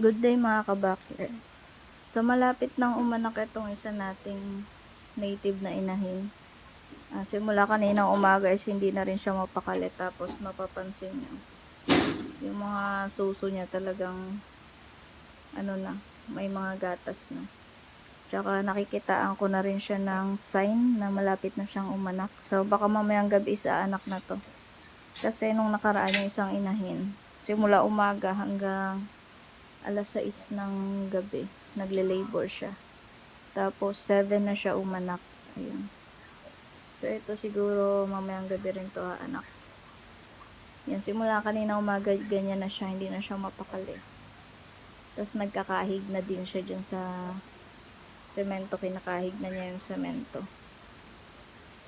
Good day mga kabakyer. So malapit nang umanak itong isa nating native na inahin. Simula kaninang umaga is hindi na rin siya mapakali, tapos mapapansin nyo yung mga suso niya talagang ano na, may mga gatas na. Tsaka nakikitaan ko na rin siya ng sign na malapit na siyang umanak. So baka mamayang gabi sa anak na to. Kasi nung nakaraan yung isang inahin, simula umaga hanggang alas 6 ng gabi, nagle-labor siya. Tapos 7 na siya umanak. Ayun. So ito siguro mamayang gabi rin to anak. Yan, simula kanina umaga ganyan na siya, hindi na siya mapakali. Tapos nagkakahig na din siya dyan sa semento, kinakahig na niya yung semento.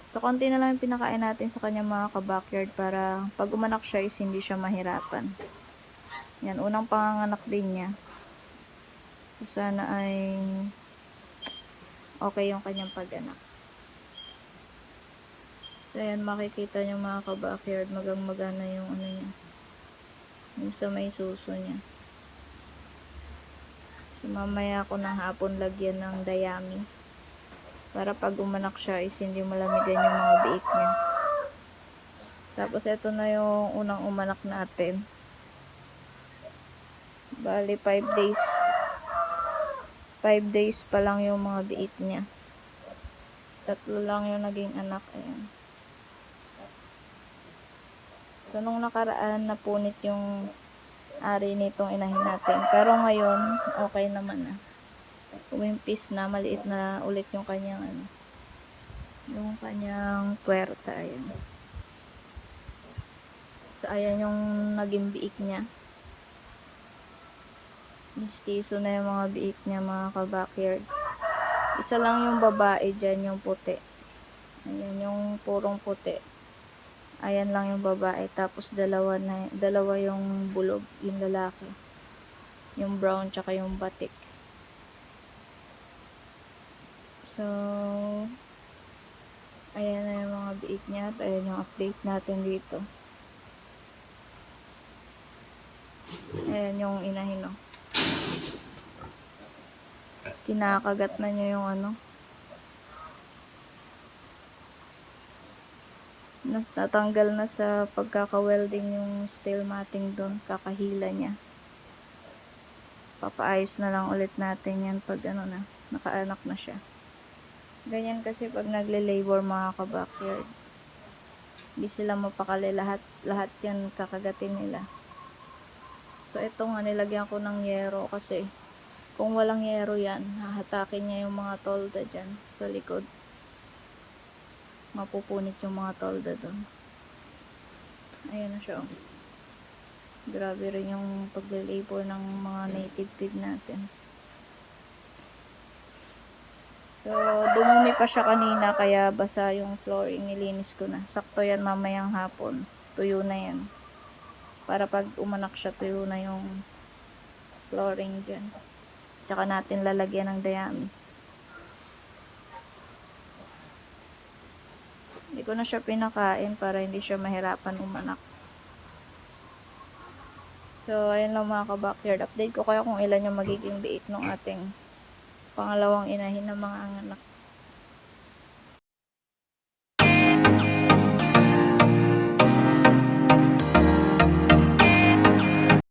So konti na lang yung pinakain natin sa kanya mga ka-backyard para pag umanak siya is hindi siya mahirapan. Yan, unang panganganak din niya. So sana ay okay yung kanyang pag-anak. So ayan, makikita nyo mga ka-backyard, magang-magana yung ano niya, yung sa may suso niya. So mamaya ako ng hapon lagyan ng dayami para pag umanak siya is hindi malamigan yung mga biik niya. Tapos ito na yung unang umanak natin. Bali 5 days. 5 days pa lang yung mga biik niya. 3 lang yung naging anak. Ayan. So nung nakaraan napunit yung ari nitong inahin natin. Pero ngayon okay naman na. Umimpis na, maliit na ulit yung kanyang ano, yung kanyang puwerta. Ayan. So ayan yung naging biik niya. Mistiso na yung mga biik niya mga ka-backyard. Isa lang yung babae dyan, yung puti. Ayan yung purong puti. Ayan lang yung babae. Tapos dalawa yung bulog, yung lalaki. Yung brown tsaka yung batik. So ayan na yung mga biik niya. At ayan yung update natin dito. Ayan yung inahin, no. Kinakagat na niya yung ano. Natanggal na sa pagkaka-welding yung steel matting doon. Kakahila niya. Papaayos na lang ulit natin yan pag ano na, nakaanak na siya. Ganyan kasi pag nagle-labor mga ka-backyard. Hindi sila mapakali, lahat yan kakagatin nila. So ito nga, nilagyan ko ng yero kasi kung walang yero yan, hahatakin niya yung mga tolda dyan sa likod. Mapupunit yung mga tolda doon. Ayan na siya. Grabe rin yung pagle-labor ng mga native pig natin. So dumumi pa siya kanina kaya basa yung flooring, nilinis ko na. Sakto yan mamayang hapon. Tuyo na yan. Para pag umanak siya, tuyo na yung flooring dyan. Tsaka natin lalagyan ng dayami. Hindi ko na siya pinakain para hindi siya mahirapan umanak. So ayun lang mga ka-backyard. Update ko kayo kung ilan yung magiging biik ng ating pangalawang inahin ng mga anak.